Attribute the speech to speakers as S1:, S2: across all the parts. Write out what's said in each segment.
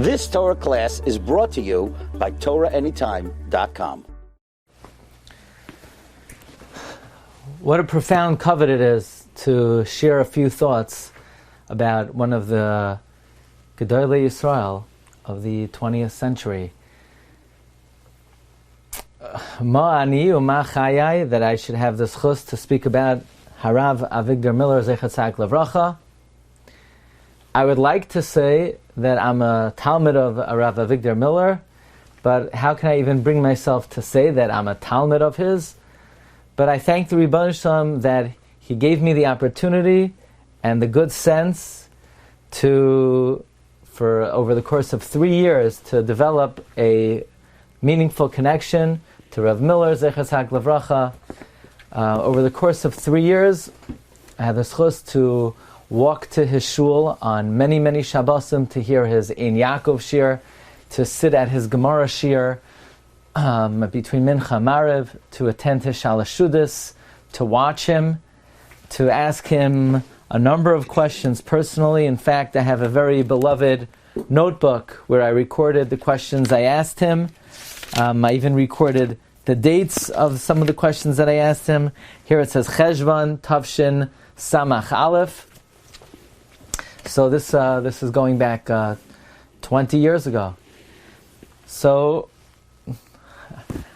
S1: This Torah class is brought to you by TorahAnytime.com.
S2: What a profound covet it is to share a few thoughts about one of the Gedolei Yisrael of the 20th century. Ma'ani u'ma chayai, that I should have this chus to speak about Harav Avigdor Miller Zechat Tzaddik Levracha. I would like to say that I'm a Talmud of Rav Avigdor Miller, but how can I even bring myself to say that I'm a Talmud of his? But I thank the Rebbeinu Shalom that he gave me the opportunity and the good sense for over the course of 3 years, to develop a meaningful connection to Rav Miller Zechat Tzaddik Levracha. Over the course of 3 years, I had the zchus to walk to his shul on many, many Shabbosim to hear his Ein Yaakov shir, to sit at his Gemara shir between Mincha and Maariv, to attend his Shalashudis, to watch him, to ask him a number of questions personally. In fact, I have a very beloved notebook where I recorded the questions I asked him. I even recorded the dates of some of the questions that I asked him. Here it says Cheshvan Tavshin Samach Aleph. So this is going back 20 years ago. So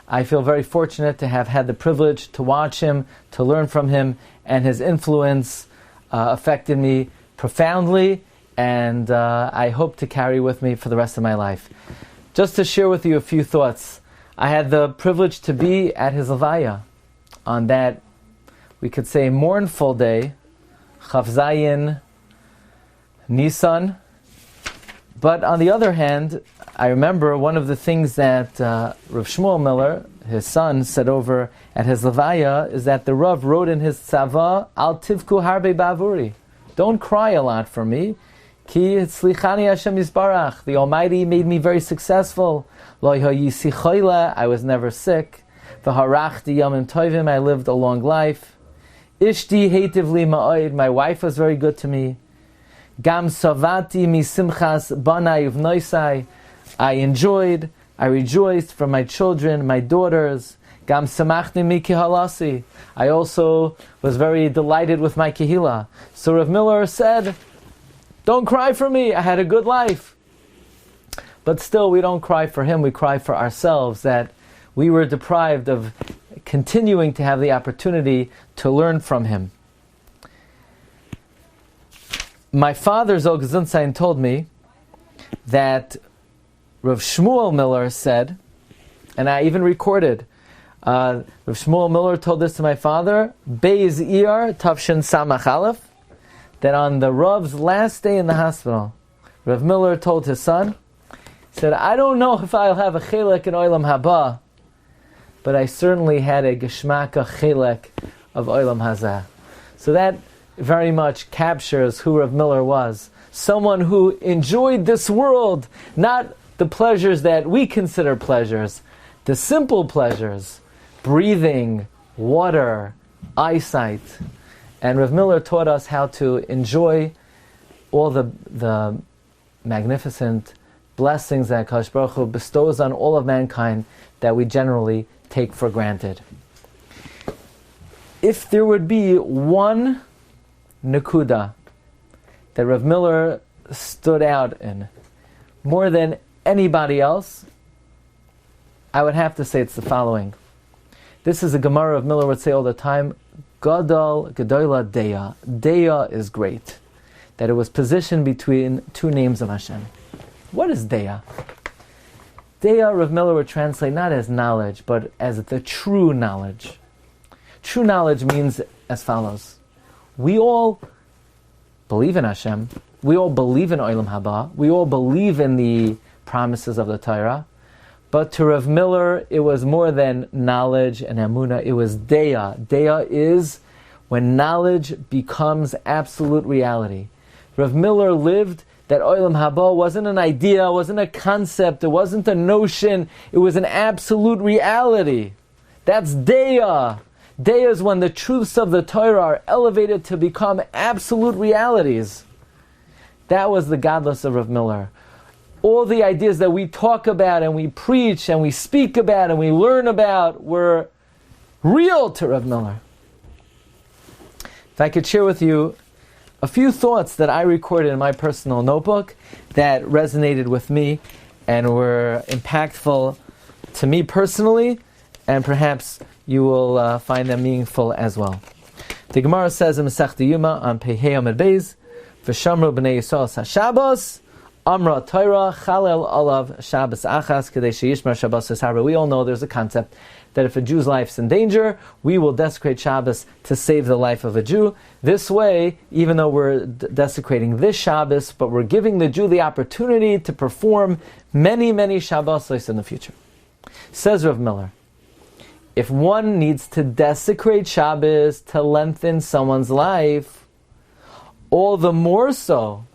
S2: I feel very fortunate to have had the privilege to watch him, to learn from him, and his influence affected me profoundly, and I hope to carry with me for the rest of my life. Just to share with you a few thoughts. I had the privilege to be at his Levaya on that, we could say, mournful day, Chav Zayin Nisan. But on the other hand, I remember one of the things that Rav Shmuel Miller, his son, said over at his Levaya is that the Rav wrote in his tzava, Al tivku harbe bavuri. Don't cry a lot for me. Ki tzlichani Hashem yisbarach. The Almighty made me very successful. Lo yisi choyle. I was never sick. V'harachti yamim tovim. I lived a long life. Ishti heitiv li ma'od. My wife was very good to me. Gam savati mi simchas banai uvnoisai. I rejoiced for my children, my daughters. Gam samachni mi kihalasi. I also was very delighted with my kehila. So Rav Miller said, don't cry for me, I had a good life. But still, we don't cry for him, we cry for ourselves, that we were deprived of continuing to have the opportunity to learn from him. My father, Zog Zunzain, told me that Rav Shmuel Miller said, and I even recorded, Rav Shmuel Miller told this to my father, Beis Iyar Tavshin Samach Aleph, that on the Rav's last day in the hospital, Rav Miller told his son, he said, I don't know if I'll have a chelek in Olam Haba, but I certainly had a geshmaka chelek of Olam Hazah. So that very much captures who Rav Miller was. Someone who enjoyed this world, not the pleasures that we consider pleasures, the simple pleasures, breathing, water, eyesight. And Rav Miller taught us how to enjoy all the magnificent blessings that HaKadosh Baruch Hu bestows on all of mankind that we generally take for granted. If there would be one Nakuda that Rav Miller stood out in more than anybody else, I would have to say it's the following. This is a Gemara Rav Miller would say all the time, Gadol, Gedola, Deya. Deya is great. That it was positioned between two names of Hashem. What is Deya? Deya, Rav Miller would translate not as knowledge, but as the true knowledge. True knowledge means as follows. We all believe in Hashem. We all believe in Olam Haba. We all believe in the promises of the Torah. But to Rav Miller, it was more than knowledge and emunah. It was deya. Deya is when knowledge becomes absolute reality. Rav Miller lived that Olam Haba wasn't an idea, wasn't a concept, it wasn't a notion, it was an absolute reality. That's deya. Deya is when the truths of the Torah are elevated to become absolute realities. That was the godless of Rav Miller. all the ideas that we talk about and we preach and we speak about and we learn about were real to Rav Miller. If I could share with you a few thoughts that I recorded in my personal notebook that resonated with me and were impactful to me personally, and perhaps you will find them meaningful as well. The Gemara says in Masechta Yuma on Pehei Amud Beis, "V'shamru b'nei Yisrael Shabbos, Amra Torah Chalel Olav Shabbos Achas Kadei Sheyishmar Shabbos Harbor." We all know there's a concept that if a Jew's life's in danger, we will desecrate Shabbos to save the life of a Jew. This way, even though we're desecrating this Shabbos, but we're giving the Jew the opportunity to perform many, many Shabbosos in the future. Says Rav Miller, if one needs to desecrate Shabbos to lengthen someone's life, all the more so,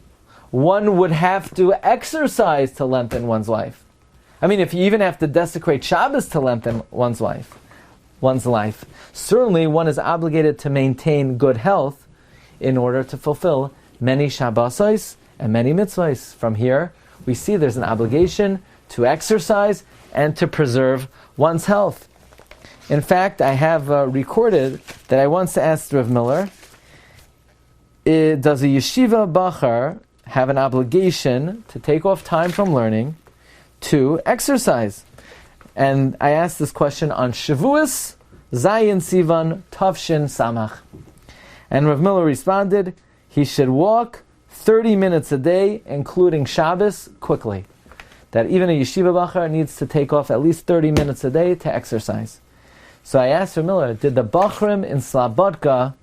S2: one would have to exercise to lengthen one's life. I mean, if you even have to desecrate Shabbos to lengthen one's life, certainly one is obligated to maintain good health in order to fulfill many Shabbosos and many mitzvahs. From here, we see there's an obligation to exercise and to preserve one's health. In fact, I have recorded that I once asked Rav Miller, does a yeshiva bachar have an obligation to take off time from learning to exercise? And I asked this question on Shavuos, Zayin Sivan, Tavshin Samach. And Rav Miller responded, he should walk 30 minutes a day, including Shabbos, quickly. That even a yeshiva bachar needs to take off at least 30 minutes a day to exercise. So I asked Rav Miller, did the bachrim in Slobodka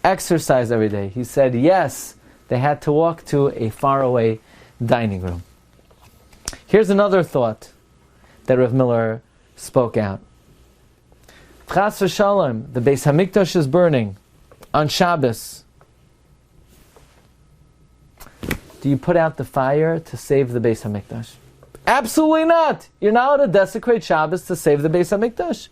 S2: exercise every day? He said yes, they had to walk to a faraway dining room. Here's another thought that Rav Miller spoke out. Chas v'shalom, the Beis Hamikdash is burning on Shabbos. Do you put out the fire to save the Beis Hamikdash? Absolutely not! You're not allowed to desecrate Shabbos to save the Beis Hamikdash.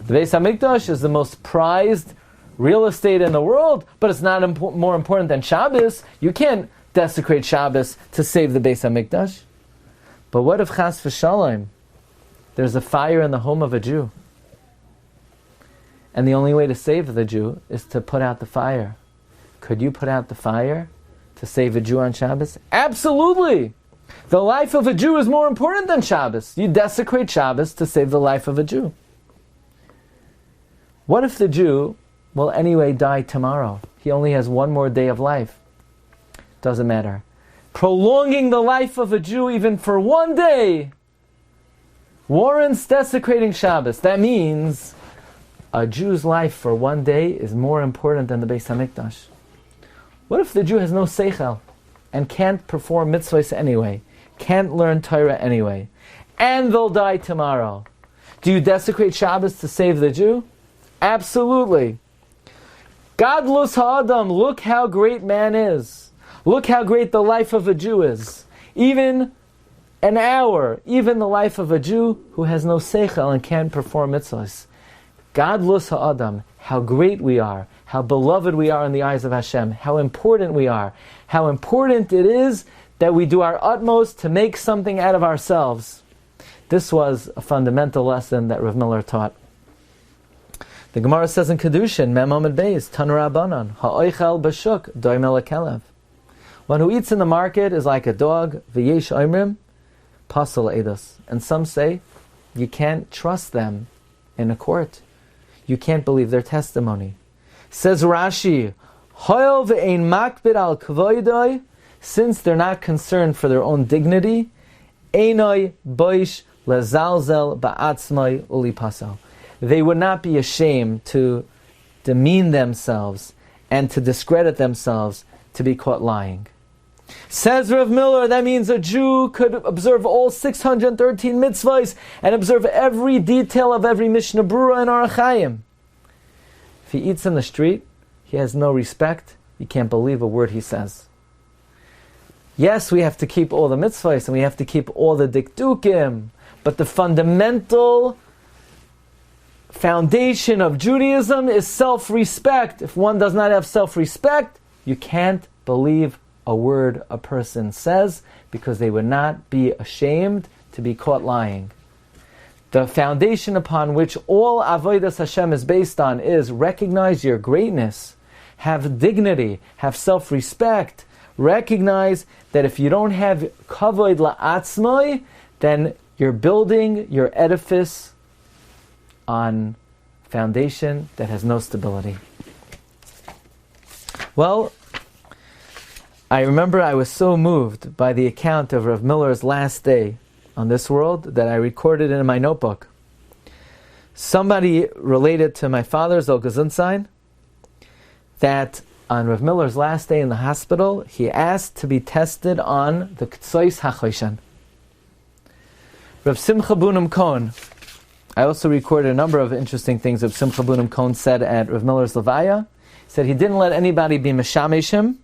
S2: The Beis Hamikdash is the most prized real estate in the world, but it's not more important than Shabbos. You can't desecrate Shabbos to save the Beis Hamikdash. But what if chas v'shalom, there's a fire in the home of a Jew, and the only way to save the Jew is to put out the fire? Could you put out the fire to save a Jew on Shabbos? Absolutely! The life of a Jew is more important than Shabbos. You desecrate Shabbos to save the life of a Jew. What if the Jew will anyway die tomorrow? He only has one more day of life. Doesn't matter. Prolonging the life of a Jew even for one day warrants desecrating Shabbos. That means a Jew's life for one day is more important than the Beis Hamikdash. What if the Jew has no seichel and can't perform mitzvahs anyway, can't learn Torah anyway, and they'll die tomorrow? Do you desecrate Shabbos to save the Jew? Absolutely. Gadlus ha'adam, look how great man is. Look how great the life of a Jew is. Even an hour, even the life of a Jew who has no seichel and can't perform mitzvahs. Gadlus ha'adam, how great we are, how beloved we are in the eyes of Hashem, how important we are, how important it is that we do our utmost to make something out of ourselves. This was a fundamental lesson that Rav Miller taught. The Gemara says in Kedushin, Mem Amud Beis, Tanur Rabbanan, Ha'oichel b'shuk, doimel lekelev. One who eats in the market is like a dog, v'yesh oimrim, pasal edus. And some say, you can't trust them in a court. You can't believe their testimony. Says Rashi, Hoyel v'ein makbid al kvoidoi, since they're not concerned for their own dignity, einoi boish lezalzel ba'atzmai uli pasal. They would not be ashamed to demean themselves and to discredit themselves to be caught lying. Says Rav Miller, that means a Jew could observe all 613 mitzvahs and observe every detail of every Mishnah Brura and Orach Chaim. If he eats in the street, he has no respect. You can't believe a word he says. Yes, we have to keep all the mitzvahs and we have to keep all the dikdukim, but the fundamental foundation of Judaism is self-respect. If one does not have self-respect, you can't believe a word a person says, because they would not be ashamed to be caught lying. The foundation upon which all Avodas Hashem is based on is recognize your greatness, have dignity, have self-respect, recognize that if you don't have kavod la'atzmai, then you're building your edifice on foundation that has no stability. Well, I remember I was so moved by the account of Rav Miller's last day on this world that I recorded it in my notebook. Somebody related to my father, Zol Glatstein, that on Rav Miller's last day in the hospital, he asked to be tested on the Ktsois HaChoshen. Rav Simcha Bunam Cohen, I also recorded a number of interesting things Rav Simcha Bunam Cohen said at Rav Miller's Levaya. He said he didn't let anybody be Meshameshim.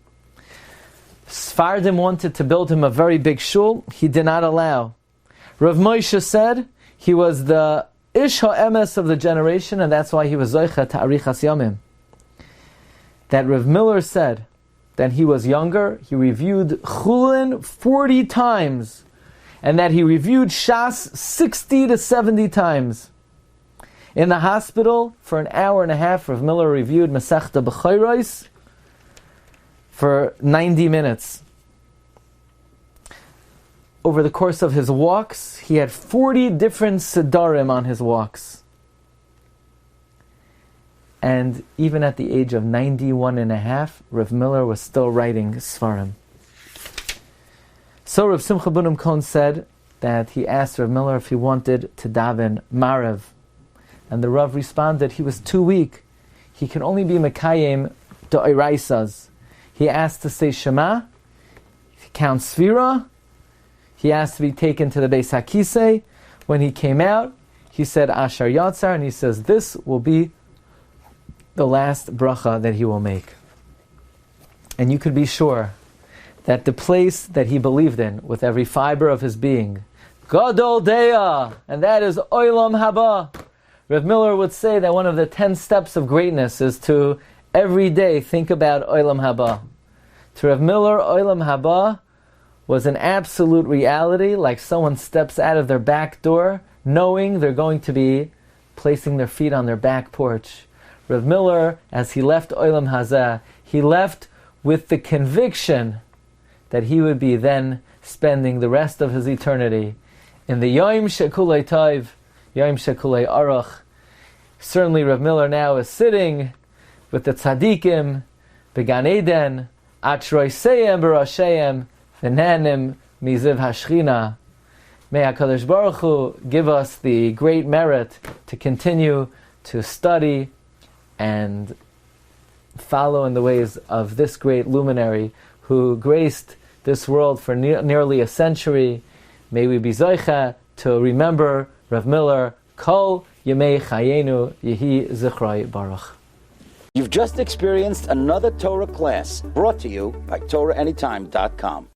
S2: Sfardim wanted to build him a very big shul. He did not allow. Rav Moshe said he was the Ish HaEmes of the generation, and that's why he was Zoicha Ta'arichas Yomim. That Rav Miller said that he was younger, he reviewed Chulin 40 times, and that he reviewed Shas 60 to 70 times. In the hospital, for an hour and a half, Rav Miller reviewed Masechta B'chayros for 90 minutes. Over the course of his walks, he had 40 different Siddharim on his walks. And even at the age of 91 and a half, Rav Miller was still writing Sfarim. So Rav Simcha Bunam Cohen said that he asked Rav Miller if he wanted to daven Marev. And the Rav responded he was too weak. He can only be Mekayim Do'iraisas. He asked to say Shema, he counts Sfira. He asked to be taken to the Beis HaKisei. When he came out, he said Asher Yatzar, and he says this will be the last bracha that he will make. And you could be sure that the place that he believed in with every fiber of his being, Gadol Deya, and that is Olam Haba. Rav Miller would say that one of the 10 steps of greatness is to every day think about Olam Haba. To Rav Miller, Olam Haba was an absolute reality, like someone steps out of their back door knowing they're going to be placing their feet on their back porch. Rav Miller, as he left Olam Hazeh, he left with the conviction that he would be then spending the rest of his eternity in the Yom Shekulei Tov, Yom Shekulei Aruch. Certainly Rav Miller now is sitting with the tzaddikim, Began Eden, Achroi Seyem Barasheim, V'nanim Miziv Hashchina. May HaKadosh Baruch Hu give us the great merit to continue to study and follow in the ways of this great luminary who graced this world for nearly a century. May we be zoicha to remember Rav Miller, Kol Yemei Chayenu Yehi Zichroi Baruch.
S1: You've just experienced another Torah class brought to you by TorahAnytime.com.